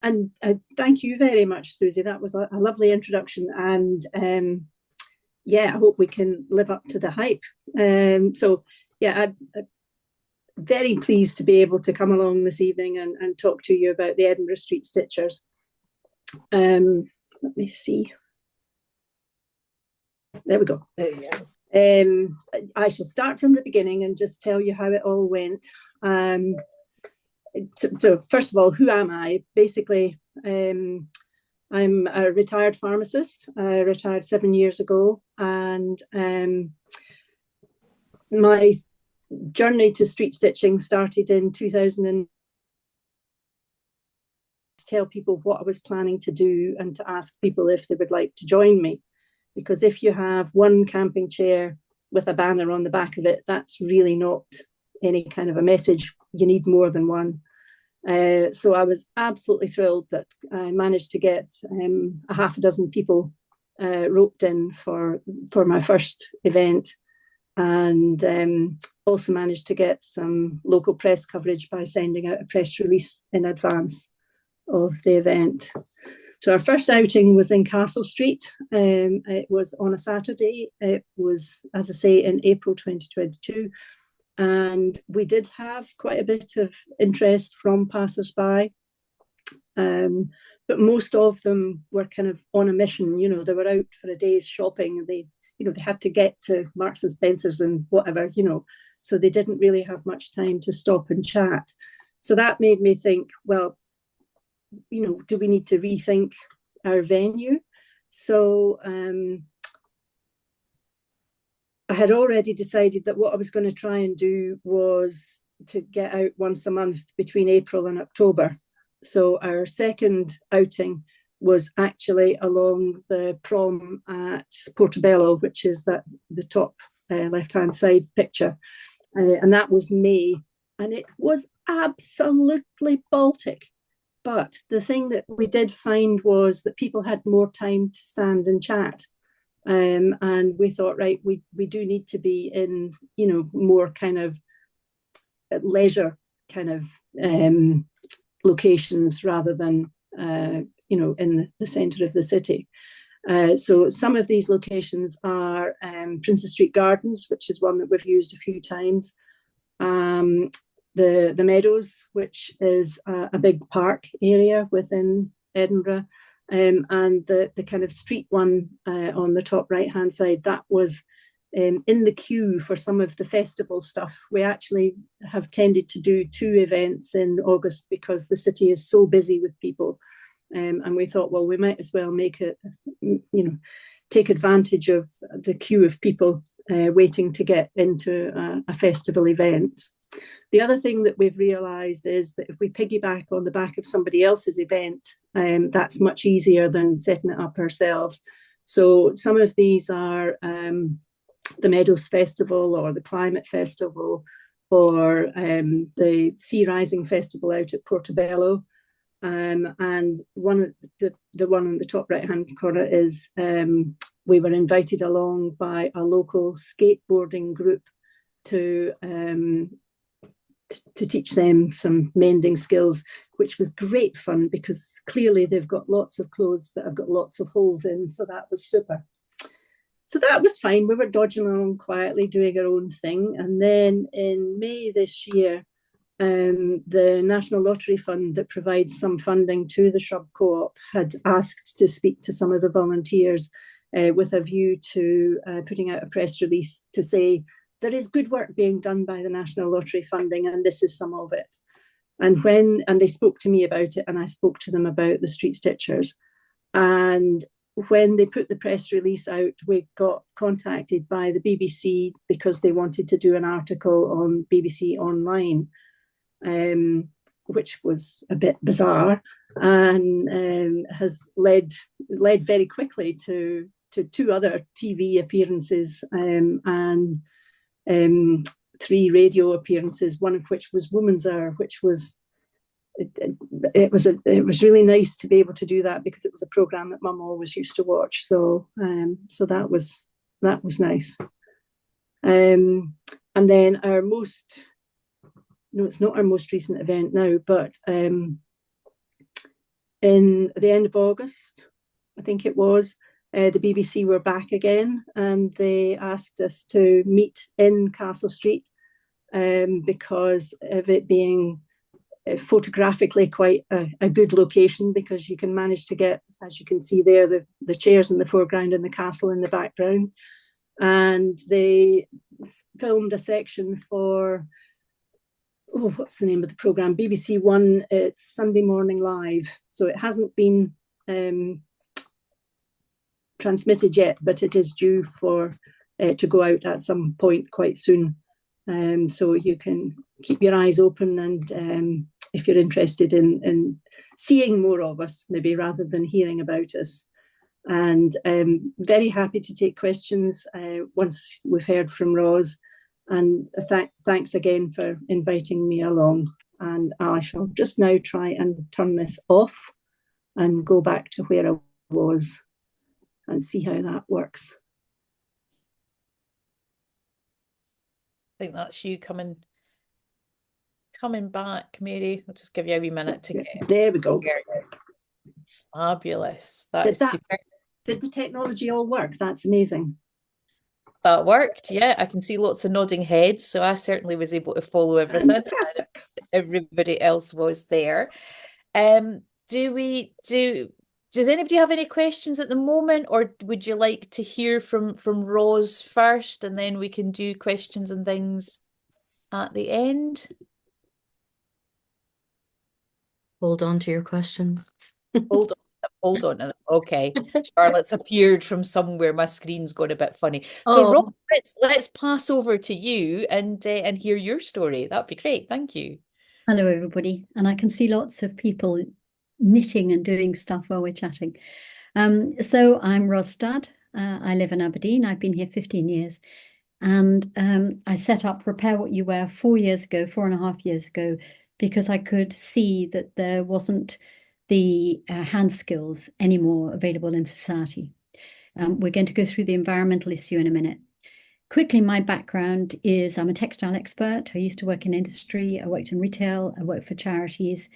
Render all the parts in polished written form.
And thank you very much, Susie. That was a lovely introduction. And yeah, I hope we can live up to the hype. So, yeah, I'm very pleased to be able to come along this evening and talk to you about the Edinburgh Street Stitchers. Let me see. There we go. There you go. I shall start from the beginning and just tell you how it all went. So first of all, who am I? Basically, I'm a retired pharmacist. I retired 7 years ago, and my journey to street stitching started in 2000 and tell people what I was planning to do and to ask people if they would like to join me. Because if you have one camping chair with a banner on the back of it, that's really not any kind of a message. You need more than one. So I was absolutely thrilled that I managed to get a half a dozen people roped in for my first event, and also managed to get some local press coverage by sending out a press release in advance of the event. So our first outing was in Castle Street. It was on a Saturday. It was, as I say, in April 2022. And we did have quite a bit of interest from passers-by. But most of them were kind of on a mission. You know, they were out for a day's shopping. They had to get to Marks and Spencer's and whatever, so they didn't really have much time to stop and chat. So that made me think, well, do we need to rethink our venue? So I had already decided that what I was going to try and do was to get out once a month between April and October. So our second outing was actually along the prom at Portobello, which is the top left-hand side picture. And that was May. And it was absolutely Baltic. But the thing that we did find was that people had more time to stand and chat. And we thought, right, we do need to be in, more kind of leisure kind of locations rather than, in the centre of the city. So some of these locations are Princess Street Gardens, which is one that we've used a few times. The Meadows, which is a big park area within Edinburgh. And the kind of street one on the top right-hand side, that was in the queue for some of the festival stuff. We actually have tended to do 2 events in August because the city is so busy with people. And we thought, well, we might as well make it, take advantage of the queue of people waiting to get into a festival event. The other thing that we've realised is that if we piggyback on the back of somebody else's event, that's much easier than setting it up ourselves. So some of these are the Meadows Festival or the Climate Festival or the Sea Rising Festival out at Portobello. And the one on the top right-hand corner is we were invited along by a local skateboarding group to teach them some mending skills, which was great fun because clearly they've got lots of clothes that have got lots of holes in. So that was super. So that was fine. We were dodging along quietly, doing our own thing. And then in May this year, the National Lottery Fund that provides some funding to the Shrub Co-op had asked to speak to some of the volunteers with a view to putting out a press release to say, there is good work being done by the National Lottery funding, and this is some of it. And they spoke to me about it, and I spoke to them about the Street Stitchers. And when they put the press release out, we got contacted by the BBC because they wanted to do an article on BBC Online, which was a bit bizarre and has led very quickly to 2 other TV appearances and 3 radio appearances, one of which was Woman's Hour, which was it was really nice to be able to do that because it was a program that Mum always used to watch. So that was nice. And then it's not our most recent event now, but in the end of August, I think it was, the BBC were back again, and they asked us to meet in Castle Street, because of it being photographically quite a good location, because you can manage to get, as you can see there, the chairs in the foreground and the castle in the background. And they filmed a section for, oh, what's the name of the programme? BBC One, it's Sunday Morning Live. So it hasn't been transmitted yet, but it is due for to go out at some point quite soon. So you can keep your eyes open, and if you're interested in seeing more of us, maybe rather than hearing about us. And very happy to take questions once we've heard from Ros. And thanks again for inviting me along. And I shall just now try and turn this off and go back to where I was and see how that works. I think that's you coming back, Mary. I'll just give you a wee minute to get there. We go. Fabulous. That's super. Did the technology all work? That's amazing. That worked, yeah. I can see lots of nodding heads, so I certainly was able to follow everything. Fantastic. Everybody else was there. Does anybody have any questions at the moment, or would you like to hear from Ros first, and then we can do questions and things at the end? Hold on to your questions. Hold on. Okay, Charlotte's appeared from somewhere. My screen's gone a bit funny. So, Ros, let's pass over to you and hear your story. That'd be great. Thank you. Hello, everybody. And I can see lots of people knitting and doing stuff while we're chatting. So I'm Ros Studd. I live in Aberdeen. I've been here 15 years. And I set up Repair What You Wear 4.5 years ago, because I could see that there wasn't the hand skills anymore available in society. We're going to go through the environmental issue in a minute. Quickly, my background is I'm a textile expert. I used to work in industry. I worked in retail. I worked for charities.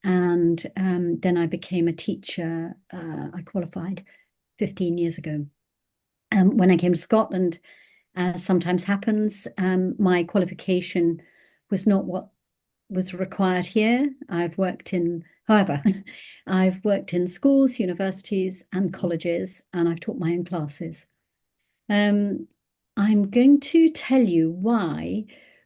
And then I became a teacher. I qualified 15 years ago. When I came to Scotland, as sometimes happens, my qualification was not what was required here. However, I've worked in schools, universities, and colleges, and I've taught my own classes. I'm going to tell you why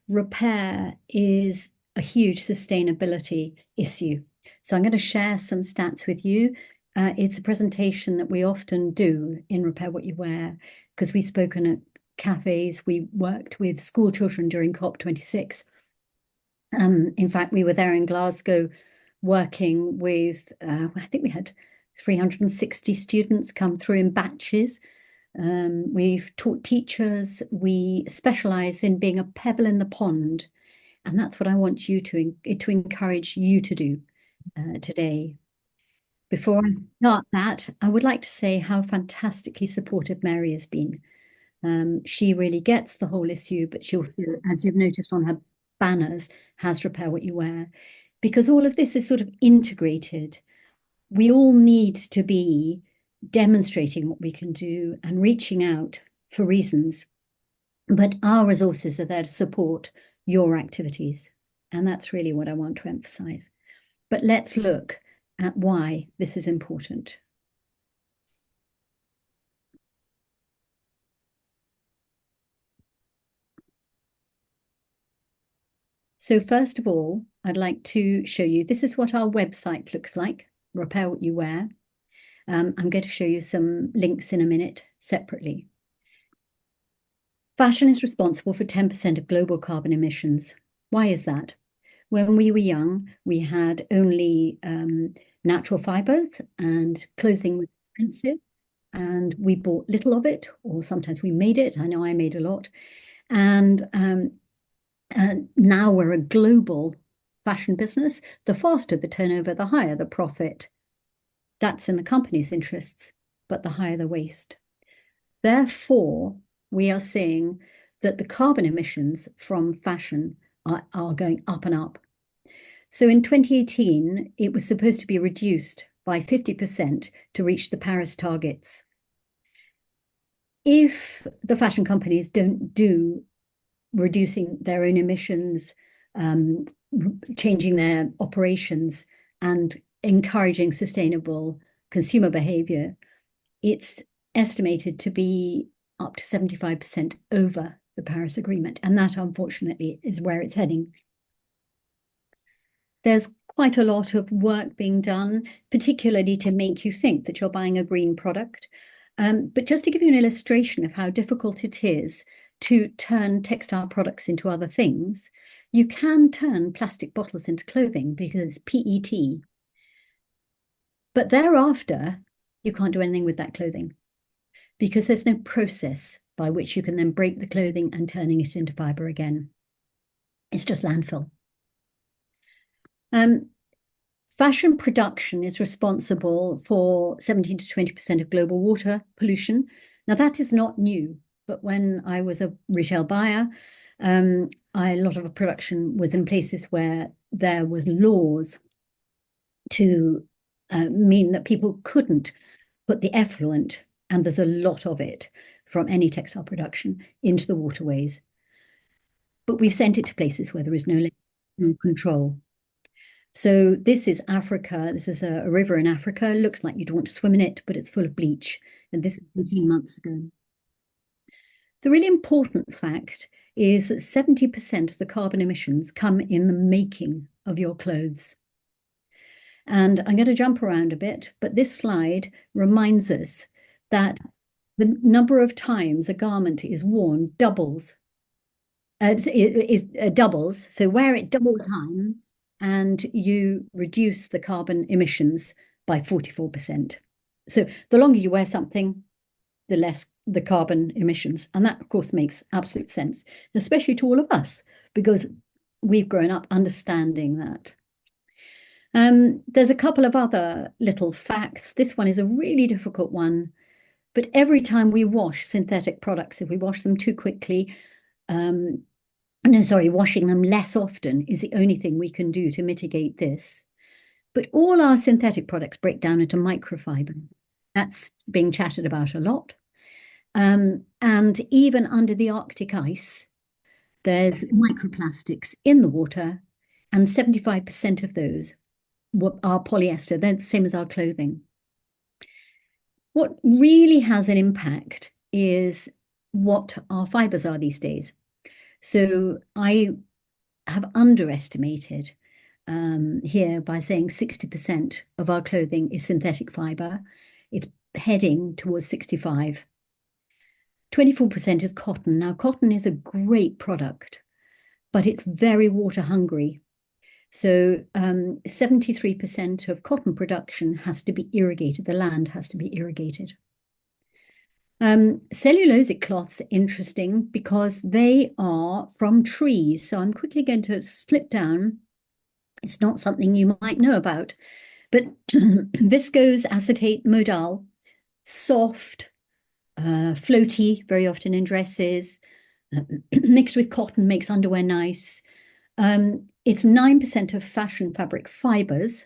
repair is a huge sustainability issue. So I'm going to share some stats with you. It's a presentation that we often do in Repair What You Wear, because we've spoken at cafes. We worked with school children during COP26. In fact, we were there in Glasgow working with, I think we had 360 students come through in batches. We've taught teachers. We specialize in being a pebble in the pond. And that's what I want you to encourage you to do today. Before I start that, I would like to say how fantastically supportive Mary has been. She really gets the whole issue, but she also, as you've noticed on her banners, has Repair What You Wear, because all of this is sort of integrated. We all need to be demonstrating what we can do and reaching out for reasons, but our resources are there to support your activities. And that's really what I want to emphasize. But let's look at why this is important. So first of all, I'd like to show you, this is what our website looks like, Repair What You Wear. I'm going to show you some links in a minute separately. Fashion is responsible for 10% of global carbon emissions. Why is that? When we were young, we had only natural fibers, and clothing was expensive, and we bought little of it, or sometimes we made it. I know I made a lot. And now we're a global fashion business. The faster the turnover, the higher the profit. That's in the company's interests, but the higher the waste. Therefore, we are seeing that the carbon emissions from fashion are going up and up. So in 2018, it was supposed to be reduced by 50% to reach the Paris targets. If the fashion companies don't do reducing their own emissions, changing their operations, and encouraging sustainable consumer behavior, it's estimated to be up to 75% over the Paris Agreement. And that, unfortunately, is where it's heading. There's quite a lot of work being done, particularly to make you think that you're buying a green product. But just to give you an illustration of how difficult it is to turn textile products into other things, you can turn plastic bottles into clothing because it's PET. But thereafter, you can't do anything with that clothing because there's no process by which you can then break the clothing and turning it into fiber again. It's just landfill. Fashion production is responsible for 17 to 20% of global water pollution. Now, that is not new, but when I was a retail buyer, a lot of production was in places where there was laws to mean that people couldn't put the effluent, and there's a lot of it from any textile production, into the waterways. But we've sent it to places where there is no control. So this is Africa. This is a river in Africa. It looks like you'd want to swim in it, but it's full of bleach. And this is 18 months ago. The really important fact is that 70% of the carbon emissions come in the making of your clothes. And I'm going to jump around a bit, but this slide reminds us that the number of times a garment is worn doubles. Doubles. So wear it double the time, and you reduce the carbon emissions by 44%. So the longer you wear something, the less the carbon emissions. And that, of course, makes absolute sense, especially to all of us, because we've grown up understanding that. There's a couple of other little facts. This one is a really difficult one, but every time we wash synthetic products, if we wash them too quickly, washing them less often is the only thing we can do to mitigate this. But all our synthetic products break down into microfiber. That's being chatted about a lot. And even under the Arctic ice, there's microplastics in the water, and 75% of those are polyester. They're the same as our clothing. What really has an impact is what our fibers are these days. So I have underestimated here by saying 60% of our clothing is synthetic fiber. It's heading towards 65. 24% is cotton. Now, cotton is a great product, but it's very water hungry. So 73% of cotton production has to be irrigated. The land has to be irrigated. Cellulosic cloths are interesting because they are from trees. So I'm quickly going to slip down. It's not something you might know about, but viscose acetate modal, soft, floaty, very often in dresses, mixed with cotton makes underwear nice. It's 9% of fashion fabric fibers,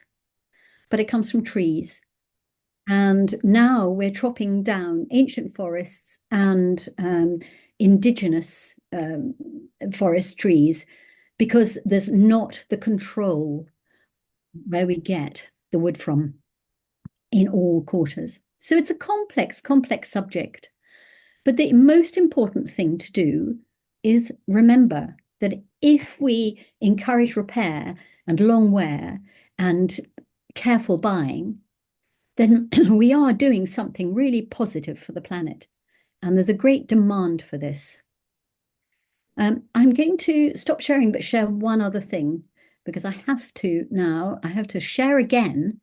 but it comes from trees. And now we're chopping down ancient forests and indigenous forest trees because there's not the control where we get the wood from in all quarters. So it's a complex subject. But the most important thing to do is remember that if we encourage repair and long wear and careful buying, then we are doing something really positive for the planet. And there's a great demand for this. I'm going to stop sharing, but share one other thing, because I have to share again,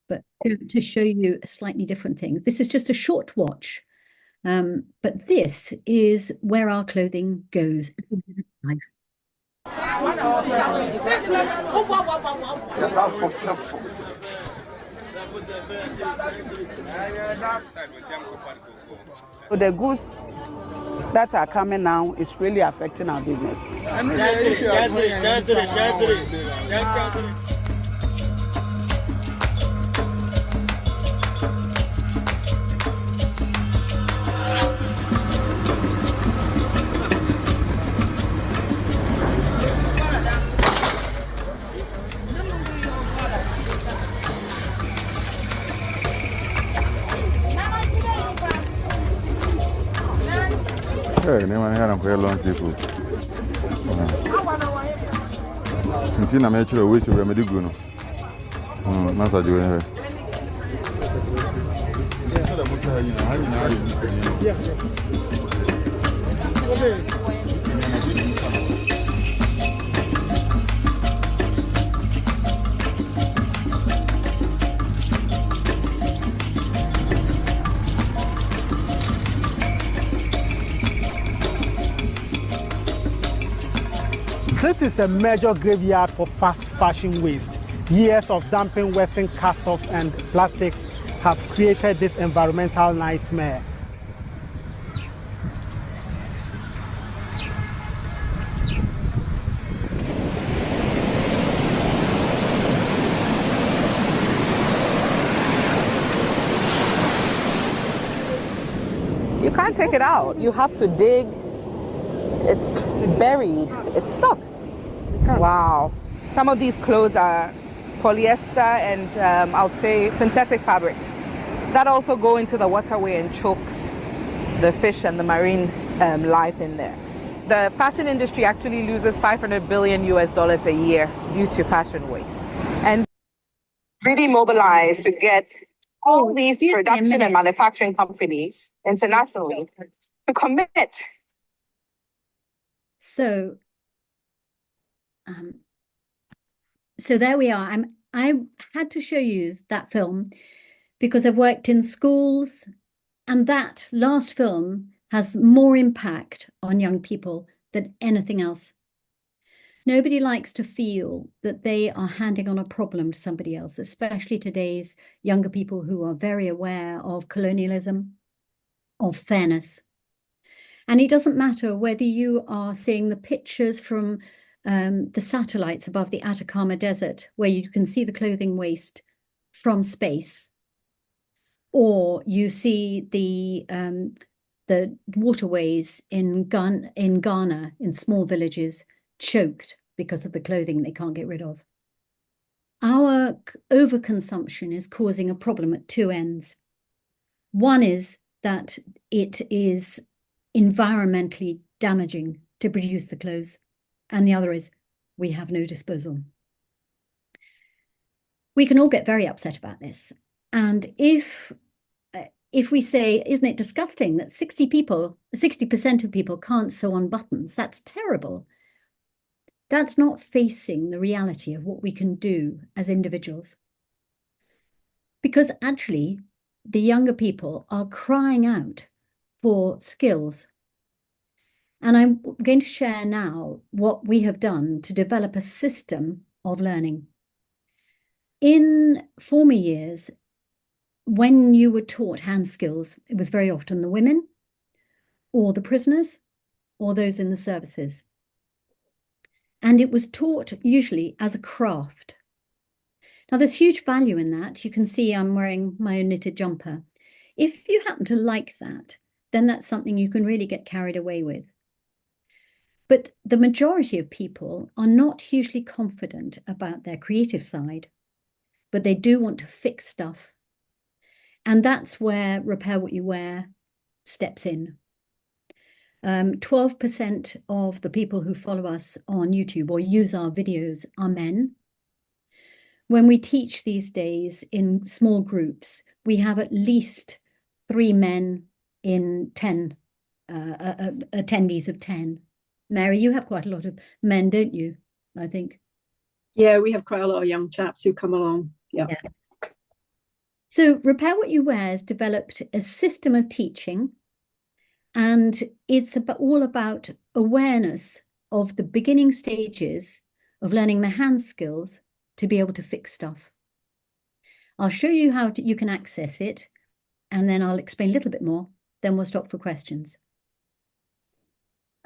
but to show you a slightly different thing. This is just a short watch, but this is where our clothing goes. Nice. So the goods that are coming now is really affecting our business. Hey, ne man had a long seafood. Nti na me chiro we chiro me digu no. Na sa jo here. This is a major graveyard for fast fashion waste. Years of dumping Western cast-offs and plastics have created this environmental nightmare. You can't take it out. You have to dig. It's buried. It's stuck. Wow. Some of these clothes are polyester and I would say synthetic fabrics. That also go into the waterway and chokes the fish and the marine life in there. The fashion industry actually loses $500 billion a year due to fashion waste. And really mobilized to get all these production and manufacturing companies internationally to commit. So, so there we are. I had to show you that film because I've worked in schools, and that last film has more impact on young people than anything else. Nobody likes to feel that they are handing on a problem to somebody else, especially today's younger people who are very aware of colonialism, of fairness. And it doesn't matter whether you are seeing the pictures from the satellites above the Atacama Desert, where you can see the clothing waste from space, or you see the waterways in Ghana, in small villages, choked because of the clothing they can't get rid of. Our overconsumption is causing a problem at two ends. One is that it is environmentally damaging to produce the clothes, and the other is we have no disposal. We can all get very upset about this, and if we say, isn't it disgusting that 60% of people can't sew on buttons? That's terrible. That's not facing the reality of what we can do as individuals. Because actually, the younger people are crying out for skills. And I'm going to share now what we have done to develop a system of learning. In former years, when you were taught hand skills, it was very often the women or the prisoners or those in the services. And it was taught usually as a craft. Now, there's huge value in that. You can see I'm wearing my own knitted jumper. If you happen to like that, then that's something you can really get carried away with. But the majority of people are not hugely confident about their creative side, but they do want to fix stuff. And that's where Repair What You Wear steps in. 12% of the people who follow us on YouTube or use our videos are men. When we teach these days in small groups, we have at least 3 men in 10 attendees of 10. Mary, you have quite a lot of men, don't you? I think. Yeah, we have quite a lot of young chaps who come along. Yeah. So Repair What You Wear has developed a system of teaching, and it's all about awareness of the beginning stages of learning the hand skills to be able to fix stuff. I'll show you how you can access it, and then I'll explain a little bit more. Then we'll stop for questions.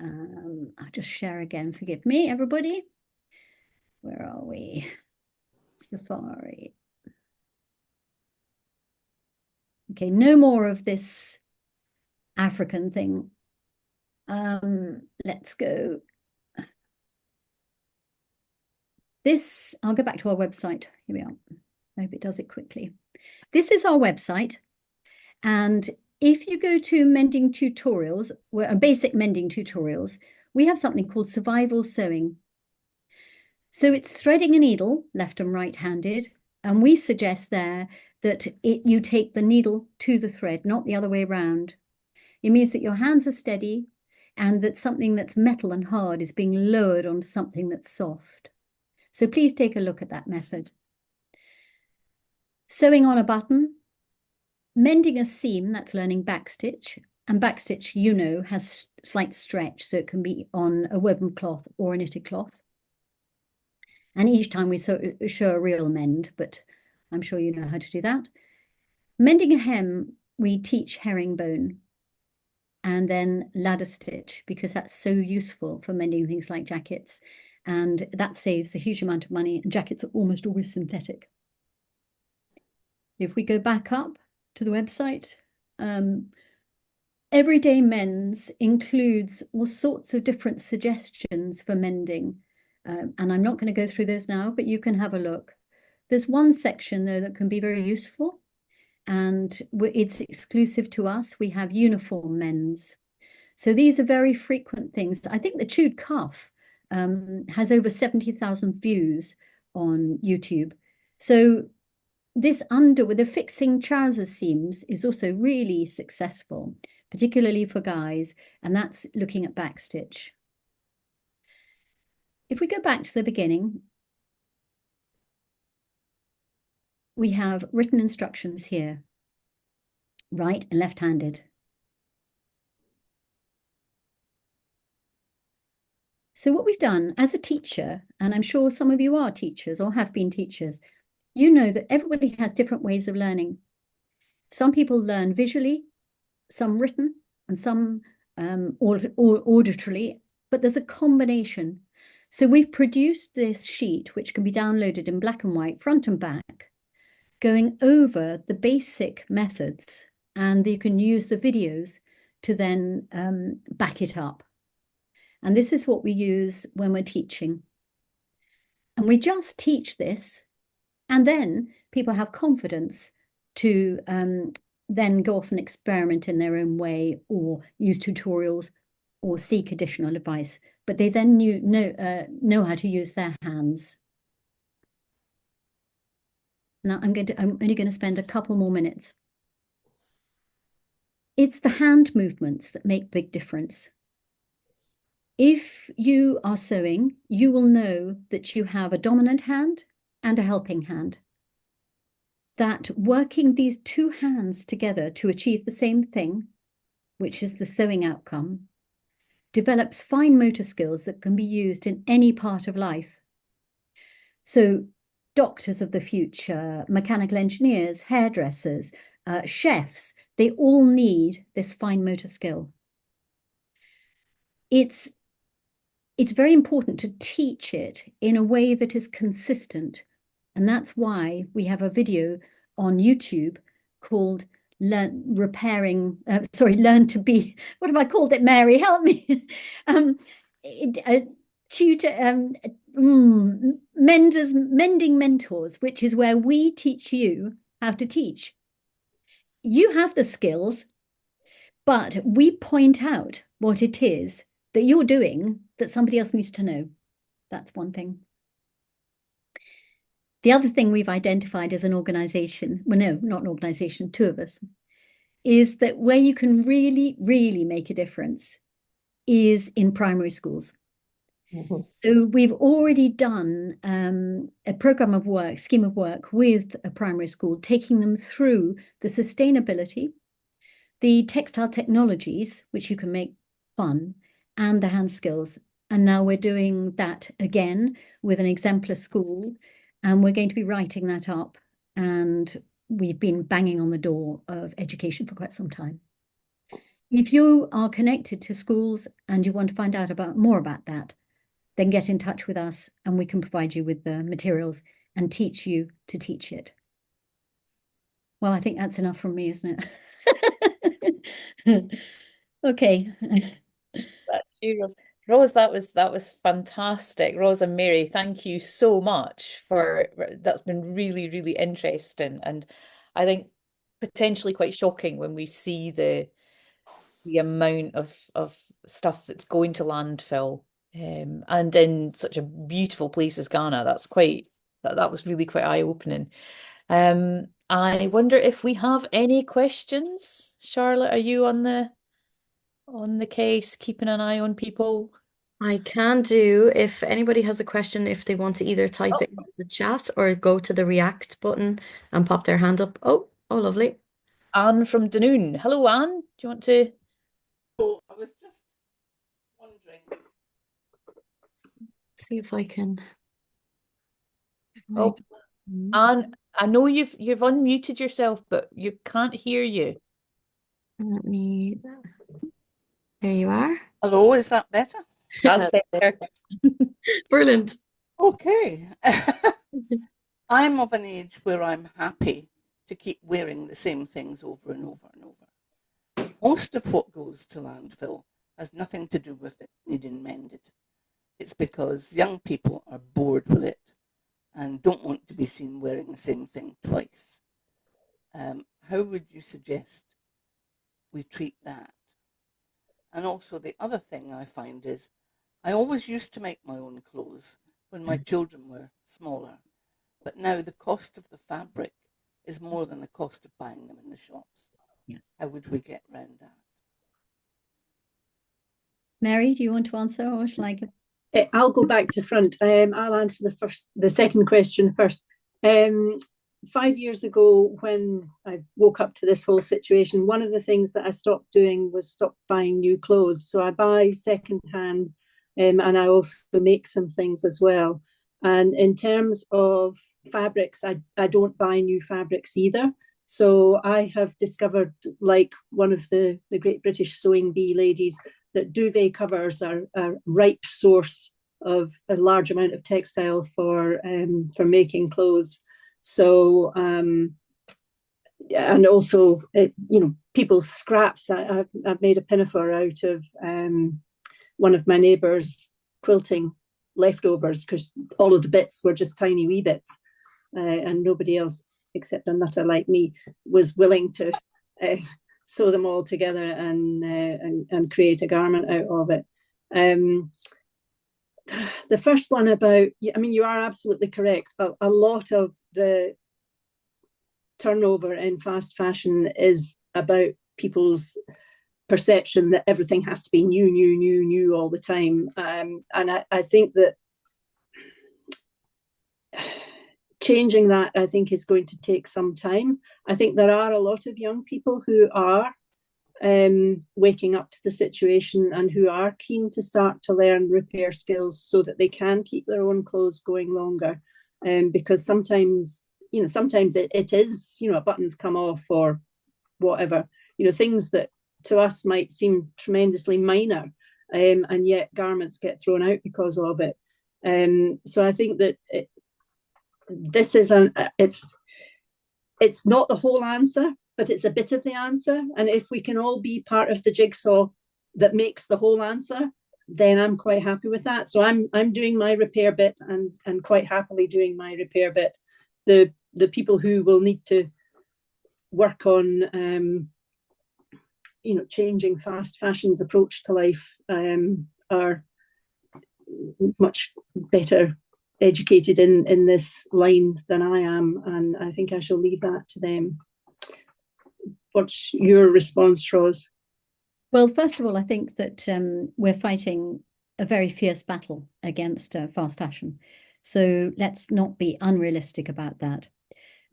I'll just share again. Forgive me, everybody. Where are we? Safari. Okay, no more of this African thing. Let's go. I'll go back to our website. Here we are. I hope it does it quickly. This is our website, and if you go to mending tutorials, basic mending tutorials, we have something called survival sewing. So it's threading a needle, left and right-handed, and we suggest there that you take the needle to the thread, not the other way around. It means that your hands are steady and that something that's metal and hard is being lowered onto something that's soft. So please take a look at that method. Sewing on a button, mending a seam, that's learning backstitch. And backstitch, you know, has slight stretch, so it can be on a woven cloth or a knitted cloth. And each time we show a real mend, but I'm sure you know how to do that. Mending a hem, we teach herringbone and then ladder stitch, because that's so useful for mending things like jackets. And that saves a huge amount of money. And jackets are almost always synthetic. If we go back up to the website, Everyday Mends includes all sorts of different suggestions for mending. And I'm not going to go through those now, but you can have a look. There's one section, though, that can be very useful, and it's exclusive to us. We have uniform mends. So these are very frequent things. I think the chewed cuff has over 70,000 views on YouTube. So this with the fixing trouser seams is also really successful, particularly for guys, and that's looking at backstitch. If we go back to the beginning, we have written instructions here, right and left-handed. So what we've done as a teacher, and I'm sure some of you are teachers or have been teachers, you know that everybody has different ways of learning. Some people learn visually, some written, and some auditorily, but there's a combination. So we've produced this sheet, which can be downloaded in black and white, front and back, going over the basic methods, and you can use the videos to then back it up. And this is what we use when we're teaching. And we just teach this, and then people have confidence to then go off and experiment in their own way, or use tutorials, or seek additional advice. But they then know how to use their hands. Now I'm only going to spend a couple more minutes. It's the hand movements that make big difference. If you are sewing, you will know that you have a dominant hand and a helping hand. That working these two hands together to achieve the same thing, which is the sewing outcome, develops fine motor skills that can be used in any part of life. So doctors of the future, mechanical engineers, hairdressers, chefs, they all need this fine motor skill. It's very important to teach it in a way that is consistent. And that's why we have a video on YouTube called Learn to Be, what have I called it, Mary? Help me. Mending Mentors, which is where we teach you how to teach. You have the skills, but we point out what it is that you're doing that somebody else needs to know. That's one thing. The other thing we've identified as an organization, well, no, not an organization, two of us, is that where you can really, really make a difference is in primary schools. Mm-hmm. So we've already done a program of work, scheme of work with a primary school, taking them through the sustainability, the textile technologies, which you can make fun, and the hand skills. And now we're doing that again with an exemplar school, and we're going to be writing that up. And we've been banging on the door of education for quite some time. If you are connected to schools and you want to find out more about that, then get in touch with us and we can provide you with the materials and teach you to teach it. Well, I think that's enough from me, isn't it? Okay. That's you, Ros. Ros, that was fantastic. Ros and Mary, thank you so much that's been really, really interesting. And I think potentially quite shocking when we see the amount of stuff that's going to landfill, and in such a beautiful place as Ghana. That was really quite eye-opening. I wonder if we have any questions. Charlotte, are you on the case, keeping an eye on people? I can do, if anybody has a question, if they want to either type it in the chat or go to the react button and pop their hand up. Oh, lovely. Anne from Dunoon. Hello, Anne. Do you want to? Oh, I was just wondering. See if I can. Oh, Anne, I know you've unmuted yourself, but you can't hear you. Let me. There you are. Hello, is that better? That's better. Brilliant. Okay. I'm of an age where I'm happy to keep wearing the same things over and over and over. Most of what goes to landfill has nothing to do with it needing mended. It's because young people are bored with it and don't want to be seen wearing the same thing twice. How would you suggest we treat that? And also the other thing I find is I always used to make my own clothes when my children were smaller, but now the cost of the fabric is more than the cost of buying them in the shops. Yeah. How would we get round that? Mary, do you want to answer, or shall I? I'll go back to front. I'll answer the second question first. 5 years ago, when I woke up to this whole situation, one of the things that I stopped doing was stop buying new clothes. So I buy secondhand, and I also make some things as well. And in terms of fabrics, I don't buy new fabrics either. So I have discovered, like one of the Great British Sewing Bee ladies, that duvet covers are a ripe source of a large amount of textile for making clothes. So, and also, people's scraps. I've made a pinafore out of one of my neighbours' quilting leftovers, because all of the bits were just tiny wee bits, and nobody else, except a nutter like me, was willing to sew them all together and create a garment out of it. The first one about, you are absolutely correct. A lot of the turnover in fast fashion is about people's perception that everything has to be new all the time. And I think that changing that, I think, is going to take some time. I think there are a lot of young people who are waking up to the situation and who are keen to start to learn repair skills so that they can keep their own clothes going longer. Because sometimes it is, a button's come off or whatever, things that to us might seem tremendously minor, and yet garments get thrown out because of it. So I think that this is it's not the whole answer, but it's a bit of the answer. And if we can all be part of the jigsaw that makes the whole answer, then I'm quite happy with that. So I'm doing my repair bit and quite happily doing my repair bit. The people who will need to work on changing fast fashion's approach to life are much better educated in this line than I am, and I think I shall leave that to them. What's your response, Ros? Well, first of all, I think that we're fighting a very fierce battle against fast fashion. So let's not be unrealistic about that.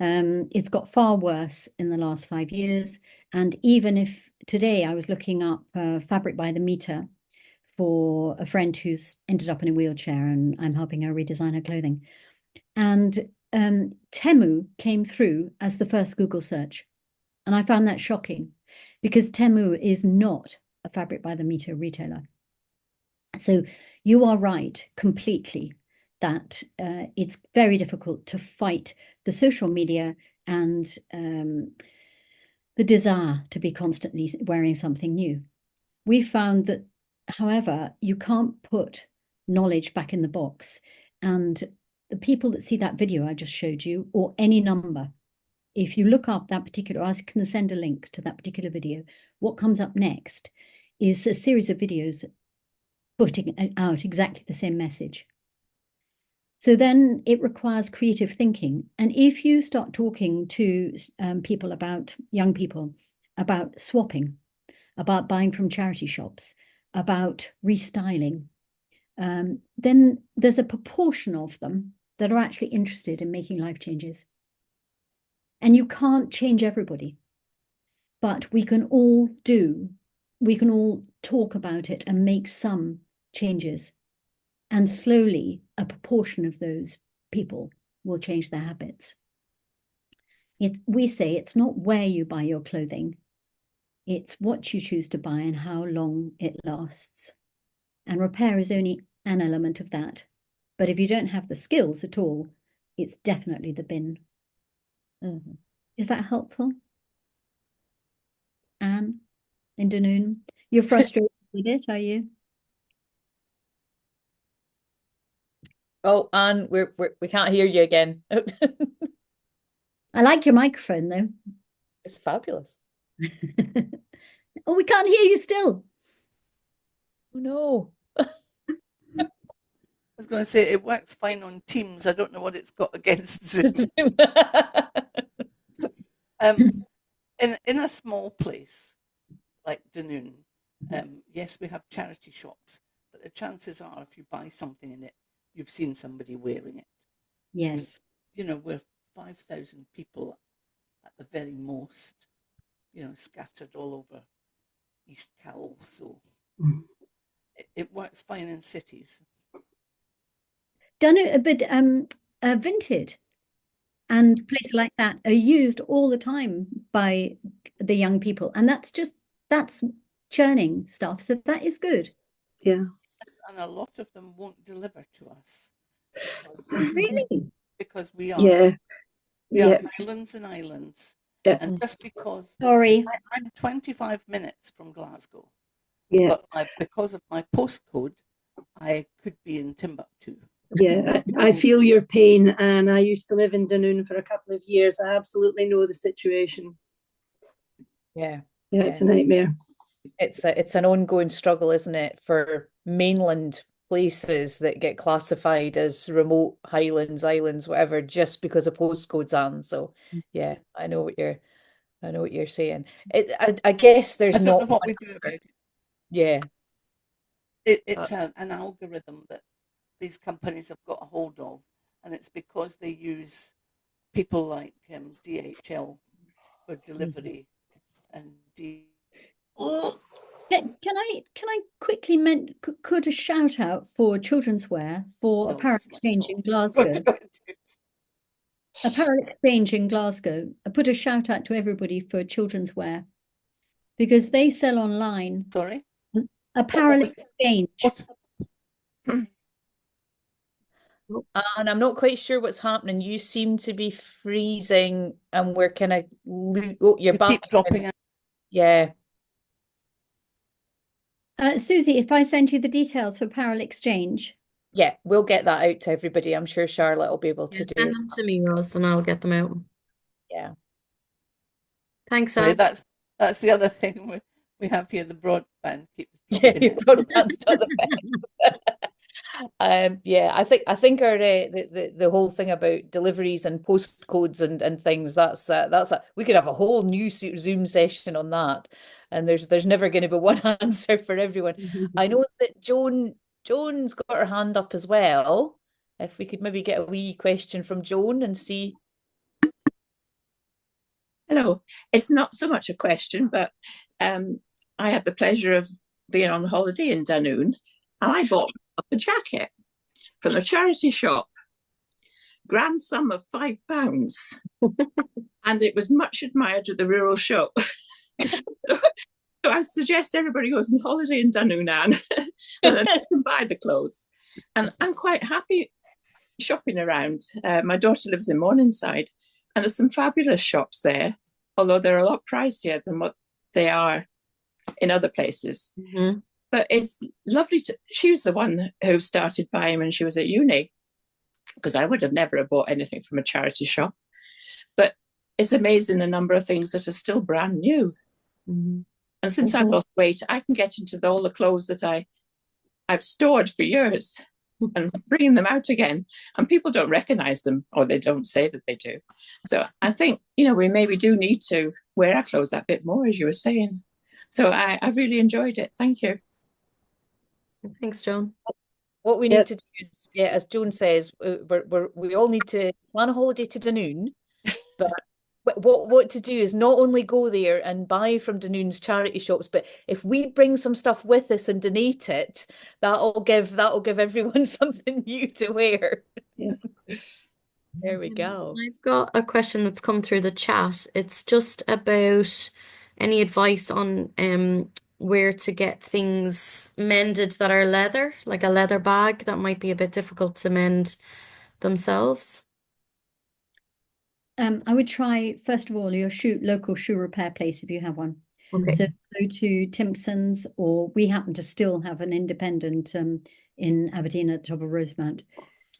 It's got far worse in the last 5 years. And even if today I was looking up fabric by the meter for a friend who's ended up in a wheelchair, and I'm helping her redesign her clothing. And Temu came through as the first Google search. And I found that shocking, because Temu is not a fabric by the meter retailer. So you are right completely that it's very difficult to fight the social media and the desire to be constantly wearing something new. We found that, however, you can't put knowledge back in the box. And the people that see that video I just showed you, or any number, if you look up that particular, I can send a link to that particular video. What comes up next is a series of videos putting out exactly the same message. So then it requires creative thinking. And if you start talking to people about, young people, about swapping, about buying from charity shops, about restyling, then there's a proportion of them that are actually interested in making life changes. And you can't change everybody, but we can all talk about it and make some changes. And slowly, a proportion of those people will change their habits. We say it's not where you buy your clothing, it's what you choose to buy and how long it lasts. And repair is only an element of that. But if you don't have the skills at all, it's definitely the bin. Mm-hmm. Is that helpful? Anne in Dunoon? You're frustrated with it, are you? Oh, Anne, we can't hear you again. I like your microphone though. It's fabulous. Oh, we can't hear you still. Oh no. I was going to say it works fine on Teams. I don't know what it's got against Zoom. In a small place like Dunoon, yes, we have charity shops, but the chances are if you buy something in it, you've seen somebody wearing it. Yes. And, we're 5,000 people at the very most, scattered all over East Cowell, so it works fine in cities. But Vinted and places like that are used all the time by the young people, and that's churning stuff, so that is good. Yeah. Yes, and a lot of them won't deliver to us because we are islands and islands. Yeah. And just because Sorry, I'm 25 minutes from Glasgow, Yeah. but because of my postcode, I could be in Timbuktu. Yeah, I feel your pain, and I used to live in Dunoon for a couple of years. I absolutely know the situation. Yeah. Yeah, it's a nightmare. It's an ongoing struggle, isn't it, for mainland places that get classified as remote highlands, islands, whatever, just because of postcodes on. So yeah, I know what you're saying. I guess there's I don't not know what one we do about it. Yeah. It's an algorithm that these companies have got a hold of, and it's because they use people like DHL for delivery and can I quickly put a shout out for children's wear for Apparel Exchange in Glasgow? Apparel Exchange in Glasgow. I put a shout out to everybody for children's wear because they sell online. Sorry? Apparel Exchange. And I'm not quite sure what's happening. You seem to be freezing, and we're kind of you're back. Keep dropping out. Yeah. Susie, if I send you the details for Apparel Exchange. Yeah, we'll get that out to everybody. I'm sure Charlotte will be able to do Send them to me, Ros, and I'll get them out. Yeah. Thanks, Sorry, Anne. that's the other thing we have here. The broadband keeps dropping. Your broadband's not the best. Yeah, I think our the whole thing about deliveries and postcodes and things, that's we could have a whole new Zoom session on that, and there's never going to be one answer for everyone. I know that Joan's got her hand up as well. If we could maybe get a wee question from Joan and see. Hello, it's not so much a question, but I had the pleasure of being on holiday in Dunoon, and I bought a jacket from a charity shop, grand sum of £5, and it was much admired at the rural shop. So I suggest everybody goes on holiday in Dunoon, Anne, and then they can buy the clothes. And I'm quite happy shopping around. My daughter lives in Morningside, and there's some fabulous shops there, although they're a lot pricier than what they are in other places. Mm-hmm. But it's lovely she was the one who started buying when she was at uni, because I would have never bought anything from a charity shop. But it's amazing the number of things that are still brand new. Mhm. And since I've lost weight, I can get into all the clothes that I've stored for years and bringing them out again. And people don't recognize them, or they don't say that they do. So I think, we maybe do need to wear our clothes that bit more, as you were saying. So I've really enjoyed it. Thank you. Thanks, Joan. What we need to do is, as Joan says, we all need to plan a holiday to Dunoon, but what to do is not only go there and buy from Dunoon's charity shops, but if we bring some stuff with us and donate it, that'll give everyone something new to wear. Yeah. There we go. I've got a question that's come through the chat. It's just about any advice on where to get things mended that are leather, like a leather bag that might be a bit difficult to mend themselves. I would try, first of all, your local shoe repair place if you have one. Okay. So go to Timpson's, or we happen to still have an independent in Aberdeen at the top of Rosemount.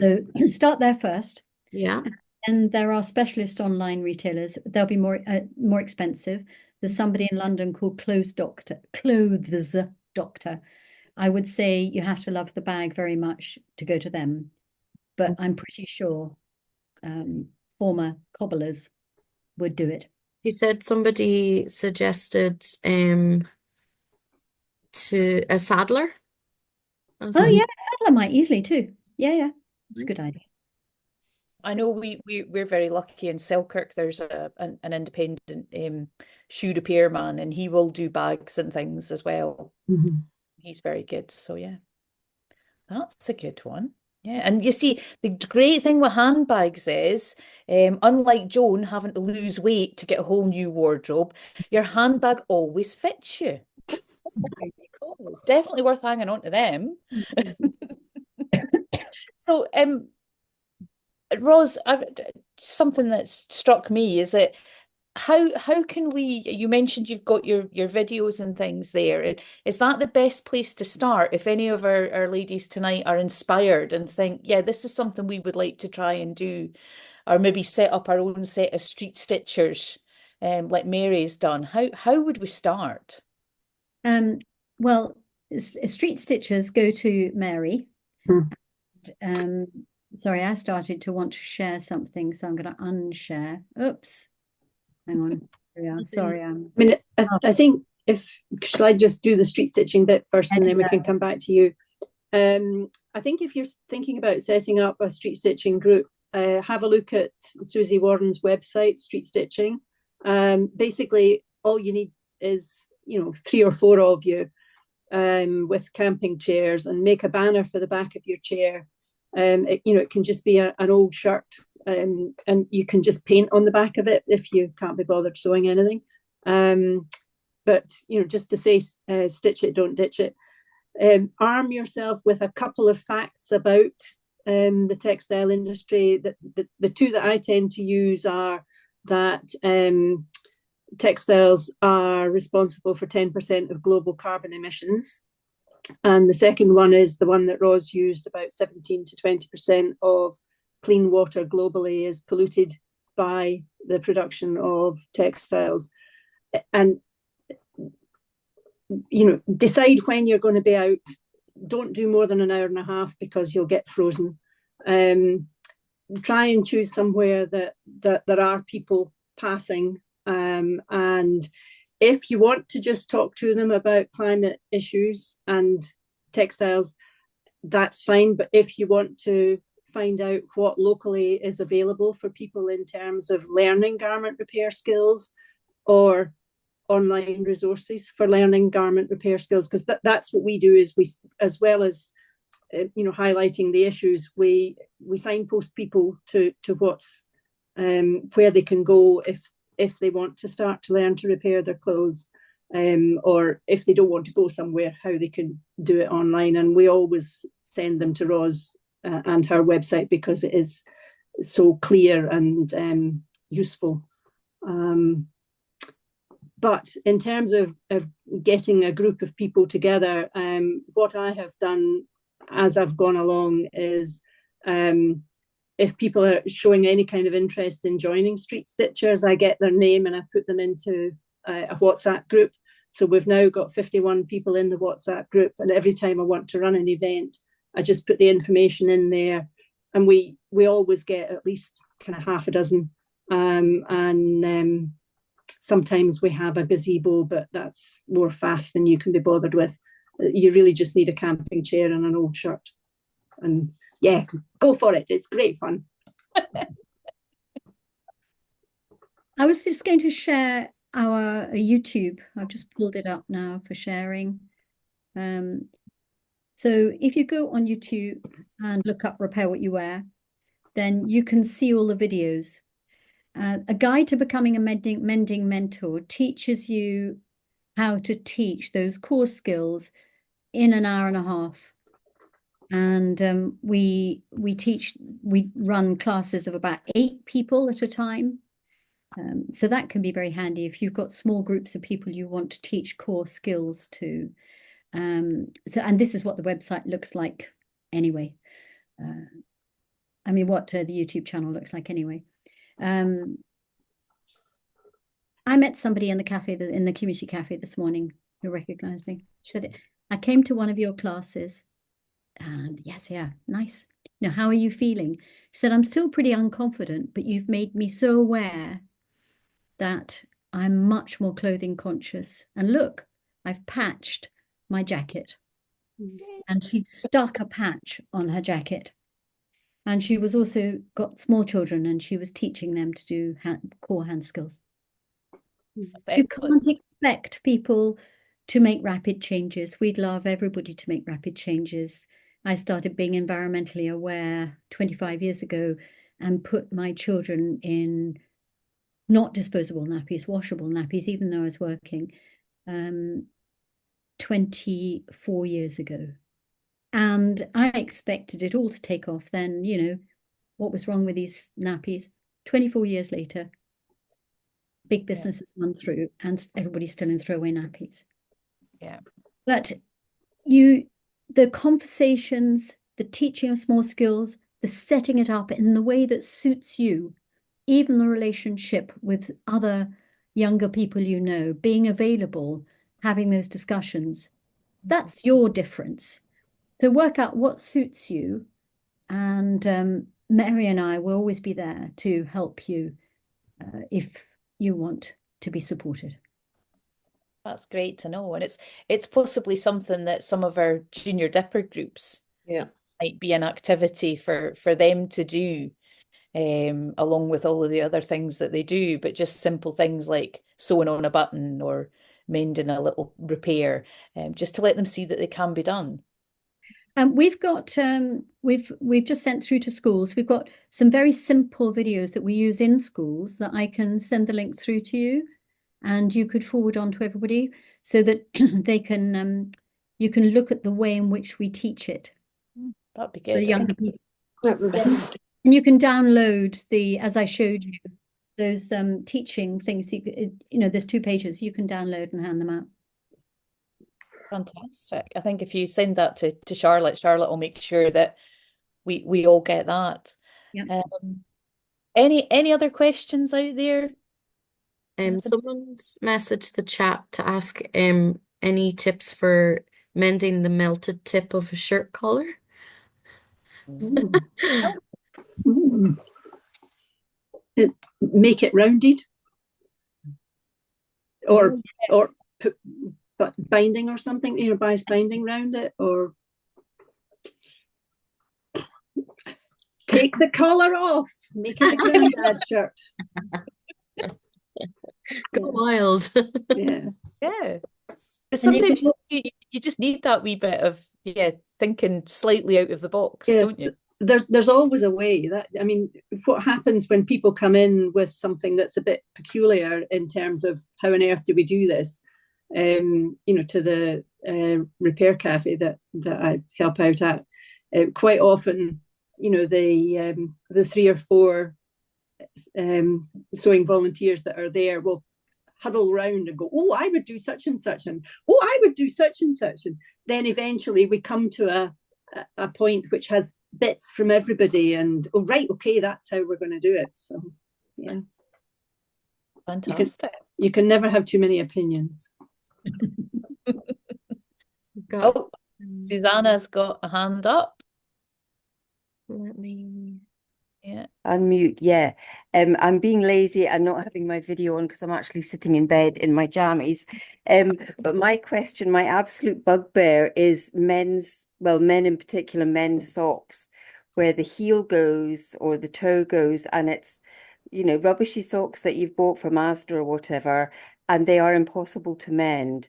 So start there first. Yeah. And there are specialist online retailers. They'll be more expensive. There's somebody in London called Clothes Doctor. I would say you have to love the bag very much to go to them, but I'm pretty sure former cobblers would do it. He said somebody suggested to a saddler. Oh yeah, saddler might easily too. Yeah, it's a good idea. I know we're very lucky in Selkirk. There's an independent shoe repair man, and he will do bags and things as well. Mhm. He's very good. So yeah, that's a good one. Yeah, and you see, the great thing with handbags is, unlike Joan having to lose weight to get a whole new wardrobe, your handbag always fits you. Very cool. Definitely worth hanging on to them. So, Ros, something that's struck me is that how can we, you mentioned you've got your videos and things there. Is that the best place to start if any of our ladies tonight are inspired and think, yeah, this is something we would like to try and do, or maybe set up our own set of street stitchers, like Mary's done? How would we start? Well, street stitchers go to Mary. Sorry, I started to want to share something, so I'm going to unshare. Oops. Hang on. Yeah, sorry. I mean, I think shall I just do the street stitching bit first and then we can come back to you. I think if you're thinking about setting up a street stitching group, have a look at Susie Warren's website, Street Stitching. Basically, all you need is, 3 or 4 of you with camping chairs, and make a banner for the back of your chair. It can just be an old shirt, and you can just paint on the back of it if you can't be bothered sewing anything. But just to say, stitch it, don't ditch it. Arm yourself with a couple of facts about the textile industry. The 2 that I tend to use are that textiles are responsible for 10% of global carbon emissions. And the second one is the one that Ros used, about 17 to 20% of clean water globally is polluted by the production of textiles. And, decide when you're going to be out. Don't do more than an hour and a half because you'll get frozen. Try and choose somewhere that there are people passing. And if you want to just talk to them about climate issues and textiles, that's fine. But if you want to find out what locally is available for people in terms of learning garment repair skills, or online resources for learning garment repair skills, because that's what we do, is we, as well as highlighting the issues, we signpost people to what's where they can go if they want to start to learn to repair their clothes, or if they don't want to go somewhere, how they can do it online. And we always send them to Ros and her website, because it is so clear and useful. But in terms of getting a group of people together, what I have done as I've gone along is if people are showing any kind of interest in joining Street Stitchers, I get their name and I put them into a WhatsApp group. So we've now got 51 people in the WhatsApp group, and every time I want to run an event, I just put the information in there, and we always get at least kind of half a dozen. Sometimes we have a gazebo, but that's more faff than you can be bothered with. You really just need a camping chair and an old shirt. And yeah, go for it. It's great fun. I was just going to share our YouTube. I've just pulled it up now for sharing. So if you go on YouTube and look up Repair What You Wear, then you can see all the videos. A Guide to Becoming a Mending Mentor teaches you how to teach those core skills in an hour and a half. And we run classes of about 8 people at a time. So that can be very handy if you've got small groups of people you want to teach core skills to. And this is what the website looks like anyway. I mean, what the YouTube channel looks like anyway. I met somebody in the cafe, in the community cafe this morning, who recognized me. She said, I came to one of your classes, and yes, yeah, nice. Now, how are you feeling? She said, I'm still pretty unconfident, but you've made me so aware that I'm much more clothing conscious. And look, I've patched my jacket. And she'd stuck a patch on her jacket. And she was also got small children, and she was teaching them to do core hand skills. You can't expect people to make rapid changes. We'd love everybody to make rapid changes. I started being environmentally aware 25 years ago and put my children in not disposable nappies, washable nappies, even though I was working 24 years ago. And I expected it all to take off then, you know, what was wrong with these nappies? 24 years later, big businesses won through and everybody's still in throwaway nappies. Yeah. But the conversations, the teaching of small skills, the setting it up in the way that suits you, even the relationship with other younger people you know, being available, having those discussions, that's your difference. So work out what suits you, and Mary and I will always be there to help you if you want to be supported. That's great to know. And it's possibly something that some of our junior dipper groups might be an activity for them to do, along with all of the other things that they do, but just simple things like sewing on a button or mending a little repair, just to let them see that they can be done. We've got we've just sent through to schools. We've got some very simple videos that we use in schools that I can send the link through to you, and you could forward on to everybody so that they can you can look at the way in which we teach it. That'd be good. The younger people. And you can download as I showed you, those teaching things. You know, there's 2 pages you can download and hand them out. Fantastic. I think if you send that to Charlotte will make sure that we all get that. Yeah. Any other questions out there? Someone's messaged the chat to ask any tips for mending the melted tip of a shirt collar. Make it rounded, or put binding or something, you know, bias binding round it, or take the collar off, make it a granddad shirt. Go wild. Yeah. Sometimes you just need that wee bit of thinking slightly out of the box, don't you? There's always a way. That, I mean, what happens when people come in with something that's a bit peculiar in terms of how on earth do we do this? You know, to the repair cafe that I help out at, quite often, you know, the 3 or 4 sewing volunteers that are there will huddle round and go, oh, I would do such and such, and oh, I would do such and such, and then eventually we come to a point which has bits from everybody, and oh right, okay, that's how we're going to do it. So yeah, Fantastic. You can never have too many opinions. Oh, Susanna's got a hand up. Let me. Yeah. Unmute, yeah. I'm being lazy and not having my video on because I'm actually sitting in bed in my jammies. But my question, my absolute bugbear is men in particular, men's socks, where the heel goes or the toe goes, and it's, rubbishy socks that you've bought from Asda or whatever, and they are impossible to mend.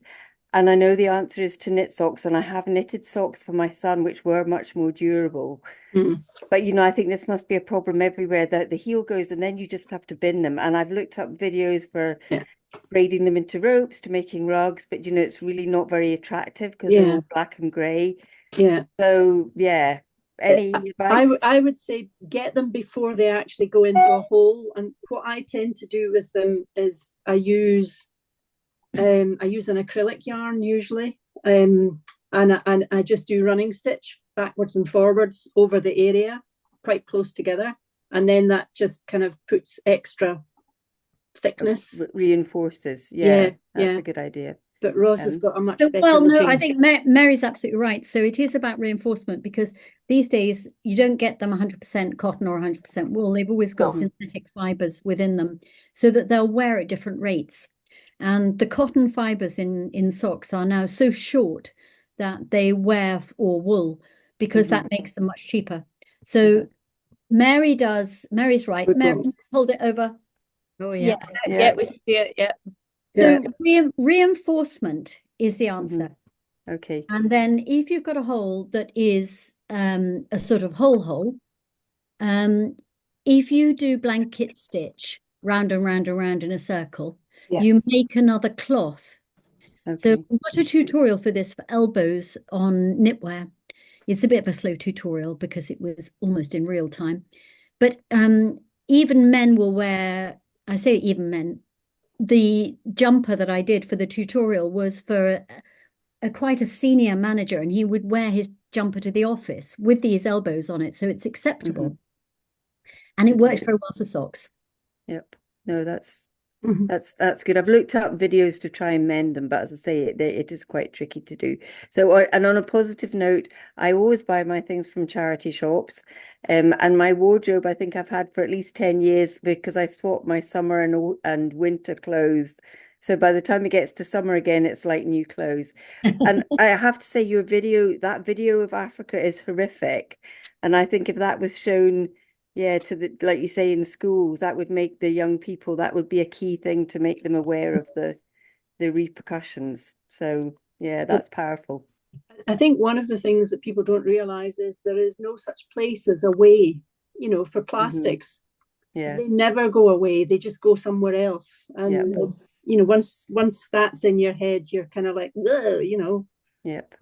And I know the answer is to knit socks, and I have knitted socks for my son, which were much more durable. Mm. But, I think this must be a problem everywhere, that the heel goes and then you just have to bin them. And I've looked up videos for braiding them into ropes to making rugs, but, it's really not very attractive because they're all black and grey. Yeah. So, yeah. Any advice? I would say get them before they actually go into a hole. And what I tend to do with them is I use an acrylic yarn usually, and I just do running stitch backwards and forwards over the area quite close together, and then that just kind of puts extra thickness. Reinforces. Yeah, that's a good idea. But Ros has got a much better well, no, looking. I think Mary's absolutely right. So it is about reinforcement, because these days you don't get them 100% cotton or 100% wool. They've always got synthetic fibers within them, so that they'll wear at different rates. And the cotton fibers in socks are now so short that they wear or wool, because that makes them much cheaper. So Mary's right. Mary, hold it over. Oh yeah. Yeah, we see it. Yeah. So reinforcement is the answer. Okay. And then if you've got a hole that is a sort of hole, if you do blanket stitch round and round and round in a circle, you make another cloth. So we've got a tutorial for this for elbows on knitwear. It's a bit of a slow tutorial because it was almost in real time. But even men will wear, I say even men, the jumper that I did for the tutorial was for quite a senior manager, and he would wear his jumper to the office with these elbows on it, so it's acceptable. And it works very well for socks. Yep. No, that's good. I've looked up videos to try and mend them, but as I say, it is quite tricky to do. So, and on a positive note, I always buy my things from charity shops, and my wardrobe I think I've had for at least 10 years, because I swap my summer and winter clothes. So by the time it gets to summer again, it's like new clothes. And I have to say, that video of Africa is horrific. And I think if that was shown, to the, like you say, in schools, that would make the young people, that would be a key thing to make them aware of the repercussions. So yeah, that's powerful. I think one of the things that people don't realize is there is no such place as a way, for plastics. Yeah. They never go away. They just go somewhere else. And it's, once that's in your head, you're kind of like, whoa, Yep.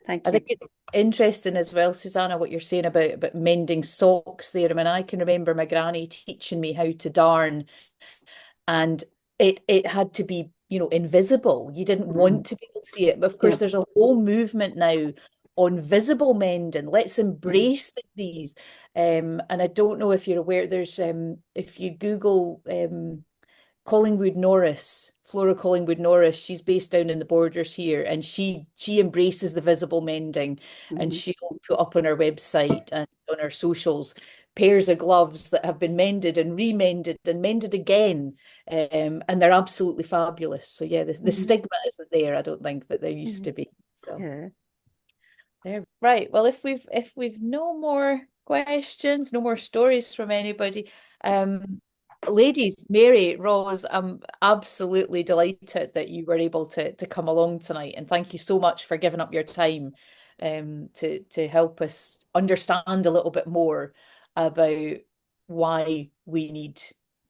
Thank I you. think it's interesting as well, Susanna, what you're saying about mending socks there. I mean, I can remember my granny teaching me how to darn, and it had to be, invisible. You didn't want to be able to see it. But of course, there's a whole movement now on visible mending. Let's embrace these. And I don't know if you're aware, there's if you Google Flora Collingwood Norris, she's based down in the Borders here, and she embraces the visible mending, and she'll put up on her website and on her socials pairs of gloves that have been mended and remended and mended again, and they're absolutely fabulous. So yeah, the stigma isn't there. I don't think that there used to be. So there, right. Well, if we've no more questions, no more stories from anybody, ladies, Mary, Ros, I'm absolutely delighted that you were able to come along tonight, and thank you so much for giving up your time to help us understand a little bit more about why we need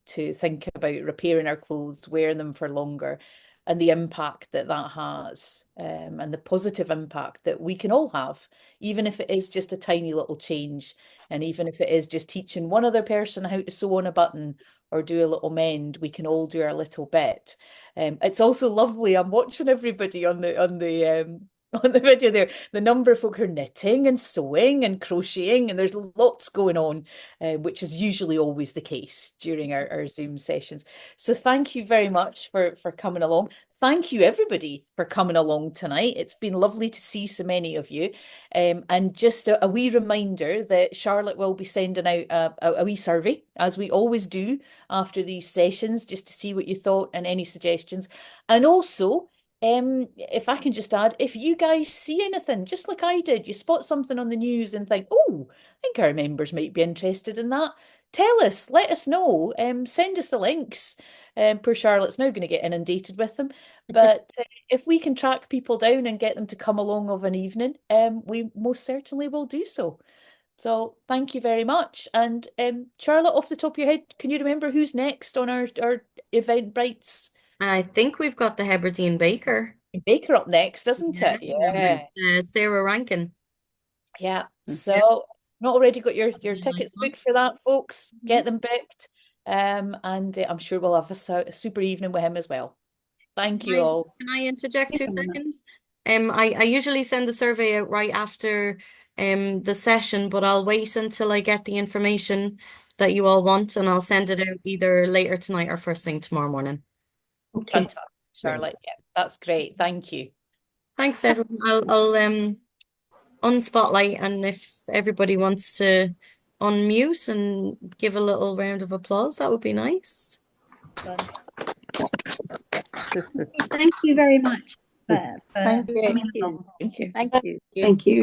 to think about repairing our clothes, wearing them for longer, and the impact that has, and the positive impact that we can all have, even if it is just a tiny little change, and even if it is just teaching one other person how to sew on a button or do a little mend. We can all do our little bit. It's also lovely. I'm watching everybody on the on the video there, the number of folk who are knitting and sewing and crocheting, and there's lots going on, which is usually always the case during our Zoom sessions. So thank you very much for coming along. Thank you, everybody, for coming along tonight. It's been lovely to see so many of you. And just a wee reminder that Charlotte will be sending out a wee survey, as we always do after these sessions, just to see what you thought and any suggestions. And also, if I can just add, if you guys see anything, just like I did, you spot something on the news and think, oh, I think our members might be interested in that. Tell us, let us know, send us the links. Poor Charlotte's now going to get inundated with them. But if we can track people down and get them to come along of an evening, we most certainly will do so. So thank you very much. And Charlotte, off the top of your head, can you remember who's next on our Eventbrite's? I think we've got the Hebridean Baker. Baker up next, isn't it? Yeah. Sarah Rankin. Yeah. So not already got your tickets booked for that, folks. Get them booked. And I'm sure we'll have a super evening with him as well. Thank you all. Can I interject 2 seconds? I usually send the survey out right after the session, but I'll wait until I get the information that you all want, and I'll send it out either later tonight or first thing tomorrow morning. Okay. Fantastic, Charlotte. Yeah, that's great. Thank you. Thanks, everyone. I'll unspotlight, and if everybody wants to unmute and give a little round of applause, that would be nice. Thank you very much. Thank you. Thank you. Thank you. Thank you.